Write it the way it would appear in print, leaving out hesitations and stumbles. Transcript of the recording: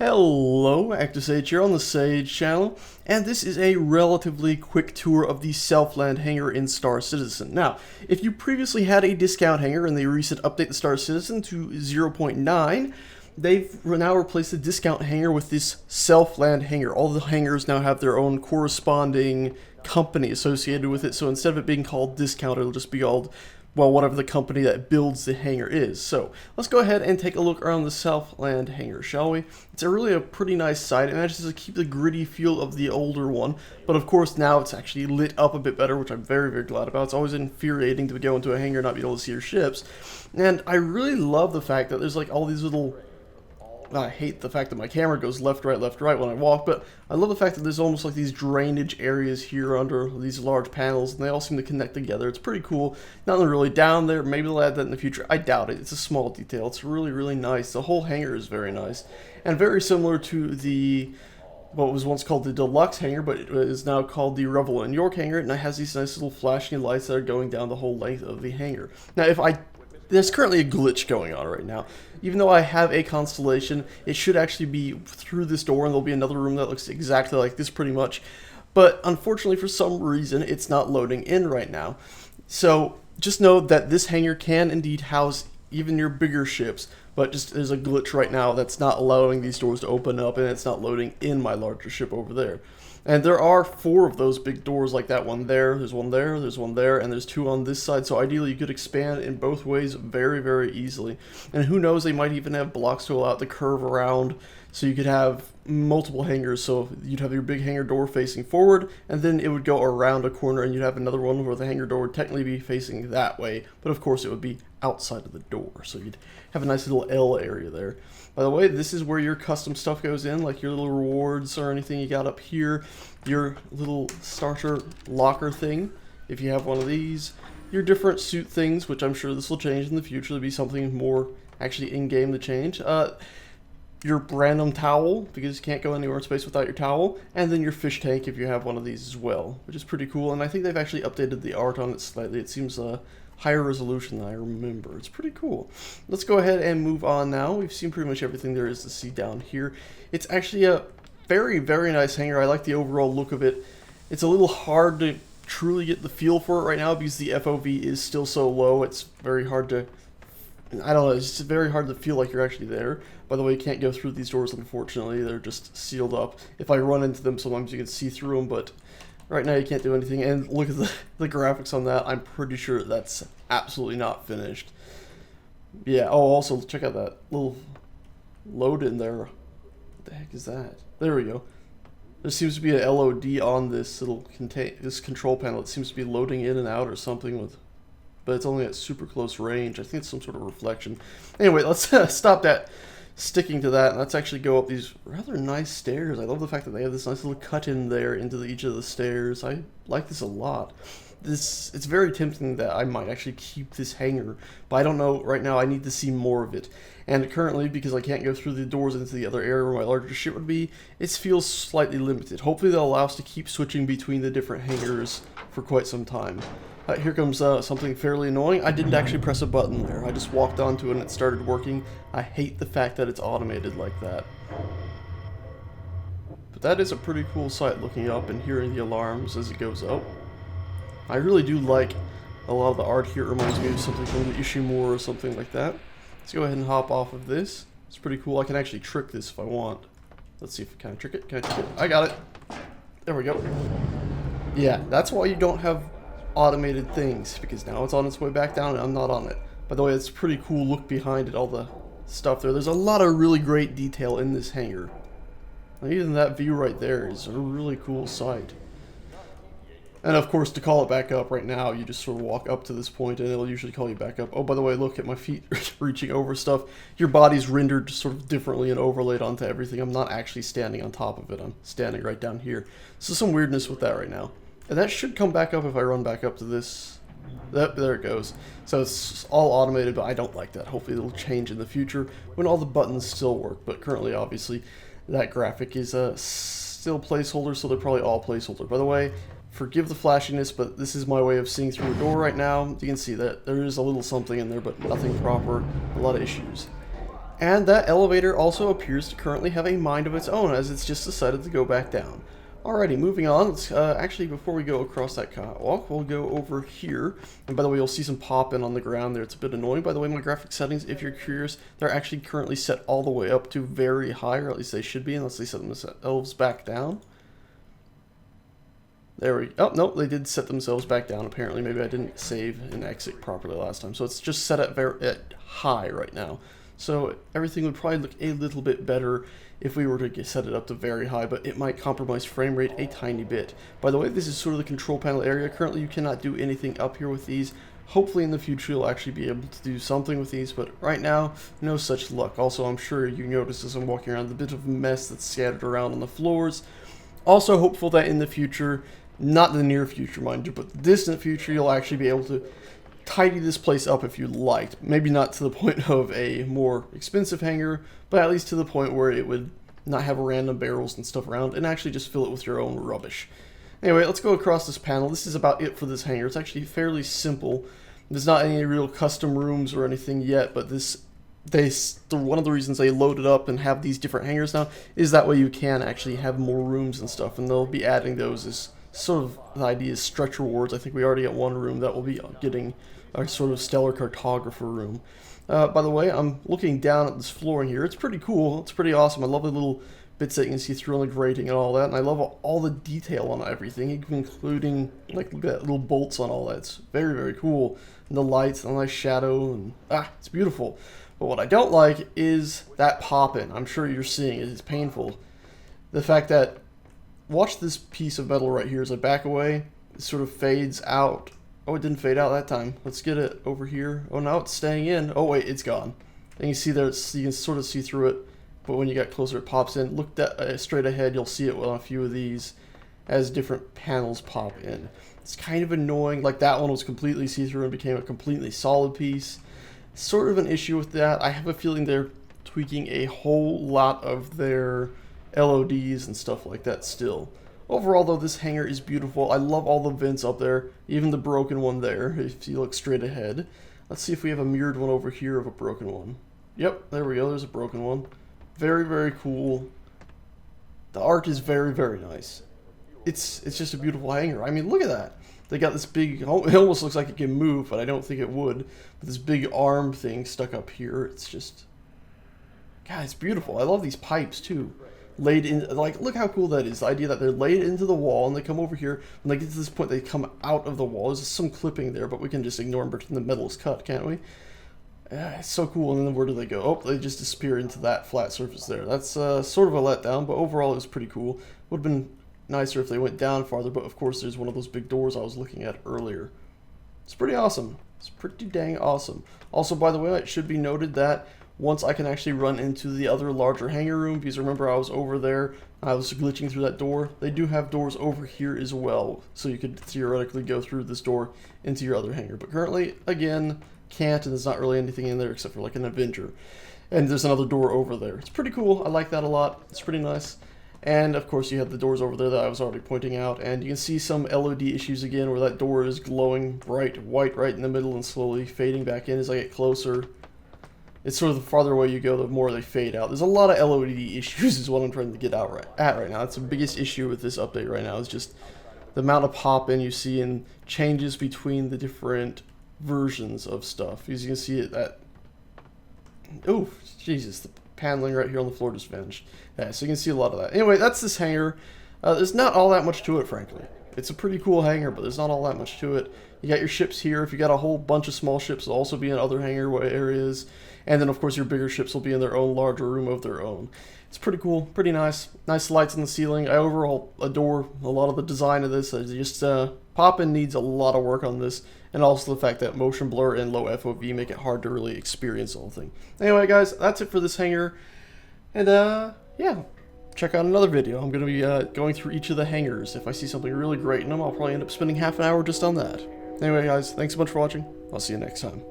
Hello, ActiveSage here on the Sage channel, and this is a relatively quick tour of the Southland hangar in Star Citizen. Now, if you previously had a discount hangar and they recent update the Star Citizen to 0.9, they've now replaced the discount hangar with this Southland hangar. All the hangars now have their own corresponding company associated with it, so instead of it being called discount, it'll just be called, well, whatever the company that builds the hangar is. So let's go ahead and take a look around the Southland hangar, shall we? It's really a pretty nice site. It manages to keep the gritty feel of the older one, but of course now it's actually lit up a bit better, which I'm very, very glad about. It's always infuriating to go into a hangar and not be able to see your ships. And I really love the fact that there's like all these little... I hate the fact that my camera goes left, right when I walk, but I love the fact that there's almost like these drainage areas here under these large panels, and they all seem to connect together. It's pretty cool. Nothing really down there. Maybe they'll add that in the future. I doubt it. It's a small detail. It's really, really nice. The whole hangar is very nice, and very similar to the what was once called the Deluxe hangar, but it is now called the Revel in York hangar, and it has these nice little flashing lights that are going down the whole length of the hangar. Now, there's currently a glitch going on right now. Even though I have a constellation, it should actually be through this door, and there'll be another room that looks exactly like this pretty much. But unfortunately, for some reason, it's not loading in right now. So just know that this hangar can indeed house even your bigger ships, but just there's a glitch right now that's not allowing these doors to open up, and it's not loading in my larger ship over there. And there are 4 of those big doors like that one there, there's one there, there's one there, and there's 2 on this side, so ideally you could expand in both ways very, very easily. And who knows, they might even have blocks to allow it to curve around, so you could have multiple hangars. So you'd have your big hangar door facing forward, and then it would go around a corner, and you'd have another one where the hangar door would technically be facing that way, but of course it would be outside of the door, so you'd have a nice little L area there. By the way, this is where your custom stuff goes in, like your little rewards or anything you got up here, your little starter locker thing, if you have one of these, your different suit things, which I'm sure this will change in the future. There'll be something more actually in-game to change. Your random towel, because you can't go anywhere in space without your towel, and then your fish tank if you have one of these as well, which is pretty cool. And I think they've actually updated the art on it slightly. It seems higher resolution than I remember. It's pretty cool. Let's go ahead and move on now. We've seen pretty much everything there is to see down here. It's actually a very, very nice hangar. I like the overall look of it. It's a little hard to truly get the feel for it right now because the FOV is still so low. It's very hard to, I don't know, it's just very hard to feel like you're actually there. By the way, you can't go through these doors, unfortunately. They're just sealed up. If I run into them, sometimes you can see through them, but right now you can't do anything. And look at the graphics on that. I'm pretty sure that's absolutely not finished. Yeah, oh, also check out that little load in there. What the heck is that? There we go. There seems to be an LOD on this little this control panel. It seems to be loading in and out or something with, but it's only at super close range. I think it's some sort of reflection. Anyway, let's stop that sticking to that, and let's actually go up these rather nice stairs. I love the fact that they have this nice little cut in there into each of the stairs. I like this a lot. It's very tempting that I might actually keep this hangar, but I don't know right now. I need to see more of it, and currently, because I can't go through the doors into the other area where my larger ship would be, it feels slightly limited. Hopefully they'll allow us to keep switching between the different hangars for quite some time. Here comes something fairly annoying. I didn't actually press a button there. I just walked onto it and it started working. I hate the fact that it's automated like that. But that is a pretty cool sight, looking up and hearing the alarms as it goes up. I really do like a lot of the art here. It reminds me of something from the Ishimura or something like that. Let's go ahead and hop off of this. It's pretty cool. I can actually trick this if I want. Let's see if I can trick it. Can I trick it? I got it. There we go. Yeah, that's why you don't have automated things, because now it's on its way back down and I'm not on it. By the way, it's a pretty cool look behind it, all the stuff there. There's a lot of really great detail in this hangar. And even that view right there is a really cool sight. And of course, to call it back up right now, you just sort of walk up to this point and it'll usually call you back up. Oh, by the way, look at my feet reaching over stuff. Your body's rendered sort of differently and overlaid onto everything. I'm not actually standing on top of it. I'm standing right down here. So some weirdness with that right now. And that should come back up if I run back up to this. There it goes. So it's all automated, but I don't like that. Hopefully it'll change in the future when all the buttons still work. But currently, obviously, that graphic is still placeholder, so they're probably all placeholder. By the way, forgive the flashiness, but this is my way of seeing through a door right now. You can see that there is a little something in there, but nothing proper. A lot of issues. And that elevator also appears to currently have a mind of its own, as it's just decided to go back down. Alrighty, moving on. Let's actually, before we go across that catwalk, we'll go over here. And by the way, you'll see some pop-in on the ground there. It's a bit annoying. By the way, my graphic settings, if you're curious, they're actually currently set all the way up to very high, or at least they should be, unless they set themselves back down. There we go. Oh, no, they did set themselves back down, apparently. Maybe I didn't save and exit properly last time. So it's just set at high right now. So everything would probably look a little bit better if we were to set it up to very high, but it might compromise frame rate a tiny bit. By the way, this is sort of the control panel area. Currently, you cannot do anything up here with these. Hopefully in the future you'll actually be able to do something with these, but right now, no such luck. Also, I'm sure you noticed as I'm walking around the bit of mess that's scattered around on the floors. Also hopeful that in the future, not the near future, mind you, but the distant future, you'll actually be able to tidy this place up if you liked. Maybe not to the point of a more expensive hangar, but at least to the point where it would not have random barrels and stuff around and actually just fill it with your own rubbish. Anyway, let's go across this panel. This is about it for this hangar. It's actually fairly simple. There's not any real custom rooms or anything yet, but one of the reasons they load it up and have these different hangars now is that way you can actually have more rooms and stuff, and they'll be adding those as sort of the idea is stretch rewards. I think we already got one room that will be getting our sort of stellar cartographer room. By the way, I'm looking down at this floor in here. It's pretty cool. It's pretty awesome. I love the little bits that you can see through on the grating and all that. And I love all the detail on everything, including, like, look at that, little bolts on all that. It's very, very cool. And the lights, and the nice shadow, and it's beautiful. But what I don't like is that pop-in. I'm sure you're seeing it. It's painful. The fact that, watch this piece of metal right here as I back away. It sort of fades out. Oh, it didn't fade out that time. Let's get it over here. Oh, now it's staying in. Oh, wait, it's gone. And you see there, you can sort of see through it, but when you get closer, it pops in. Look straight ahead, you'll see it on a few of these as different panels pop in. It's kind of annoying. Like, that one was completely see-through and became a completely solid piece. Sort of an issue with that. I have a feeling they're tweaking a whole lot of their LODs and stuff like that still. Overall, though, this hangar is beautiful. I love all the vents up there, even the broken one there, if you look straight ahead. Let's see if we have a mirrored one over here of a broken one. Yep, there we go. There's a broken one. Very, very cool. The art is very, very nice. It's just a beautiful hangar. I mean, look at that. They got this big, it almost looks like it can move, but I don't think it would. But this big arm thing stuck up here. It's just, God, it's beautiful. I love these pipes, too. Laid in, like, look how cool that is. The idea that they're laid into the wall and they come over here. When they get to this point, they come out of the wall. There's some clipping there, but we can just ignore them pretend the metal is cut, can't we? It's so cool. And then where do they go? Oh, they just disappear into that flat surface there. That's sort of a letdown, but overall it was pretty cool. Would have been nicer if they went down farther, but of course there's one of those big doors I was looking at earlier. It's pretty awesome. It's pretty dang awesome. Also, by the way, it should be noted that once I can actually run into the other larger hangar room, because remember I was over there, I was glitching through that door. They do have doors over here as well, so you could theoretically go through this door into your other hangar. But currently, again, can't, and there's not really anything in there except for like an Avenger. And there's another door over there. It's pretty cool. I like that a lot. It's pretty nice. And of course you have the doors over there that I was already pointing out, and you can see some LOD issues again where that door is glowing bright white right in the middle and slowly fading back in as I get closer. It's sort of the farther away you go, the more they fade out. There's a lot of LOD issues is what I'm trying to get out right now. That's the biggest issue with this update right now, is just the amount of pop-in you see and changes between the different versions of stuff. As you can see it, that... Oh, Jesus, the paneling right here on the floor just vanished. Yeah, so you can see a lot of that. Anyway, that's this hangar. There's not all that much to it, frankly. It's a pretty cool hangar, but there's not all that much to it. You got your ships here. If you got a whole bunch of small ships, they'll also be in other hangar areas. And then, of course, your bigger ships will be in their own larger room of their own. It's pretty cool, pretty nice. Nice lights in the ceiling. I overall adore a lot of the design of this. Just pop-in needs a lot of work on this. And also the fact that motion blur and low FOV make it hard to really experience the whole thing. Anyway, guys, that's it for this hangar. And, yeah. Check out another video. I'm going to be going through each of the hangars. If I see something really great in them, I'll probably end up spending half an hour just on that. Anyway, guys, thanks so much for watching. I'll see you next time.